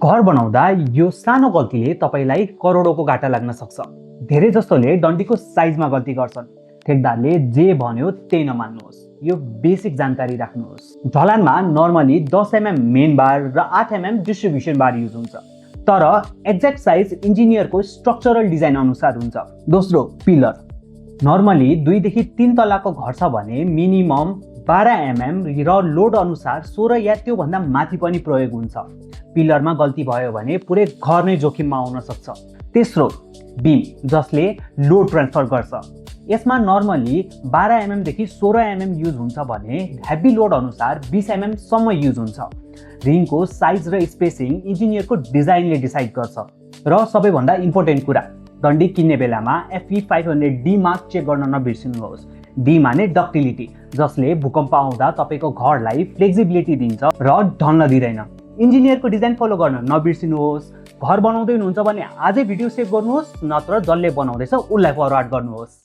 घर बनाउँदा यो सानो गल्तीले तपाईलाई करोडौंको घाटा लाग्न सक्छ। धेरै जस्तोले डन्डीको साइजमा गल्ती गर्छन्। ठेकदारले जे भन्यो त्यही नमान्नुहोस्। यो बेसिक जानकारी राख्नुहोस्। ढलानमा नर्मली 10 mm मेन बार र 8 mm डिस्ट्रिब्युसन बार युज हुन्छ। तर एक्ज्याक्ट साइज इन्जिनियरको स्ट्रक्चरल डिजाइन अनुसार हुन्छ। दोस्रो, पिलर। नर्मली 2 देखि 3 तलाको घर छ भने मिनिमम 12 mm र लोड अनुसार 16 या त्यो भन्दा माथि पनि प्रयोग हुन्छ। पिलरमा गल्ती भयो भने पुरै घर नै जोखिममा आउन सक्छ। तेस्रो, बीम, जसले लोड ट्रान्सफर गर्छ। यसमा नर्मली 12 mm देखि 16 mm युज हुन्छ भने हेभी लोड अनुसार 20 mm सम्म युज हुन्छ। रिङको साइज र स्पेसिङ इन्जिनियरको डिजाइनले डिसाइड गर्छ। र सबैभन्दा इम्पोर्टेन्ट कुरा, डन्डी किन्ने बेलामा FE 500D मार्क चेक गर्न नबिर्सिनुहोस्। डी माने डक्टिलिटी, जसले भूकम्प आउँदा तपाईको घरलाई फ्लेक्सिबिलिटी दिन्छ र ढल्न दिँदैन। इन्जिनियरको डिजाइन फलो गर्न नबिर्सिनुहोस्। घर बनाउँदै हुनुहुन्छ भने आजै भिडियो सेभ गर्नुहोस्, नत्र जसले बनाउँदैछ उसलाई फरवार्ड गर्नुहोस्।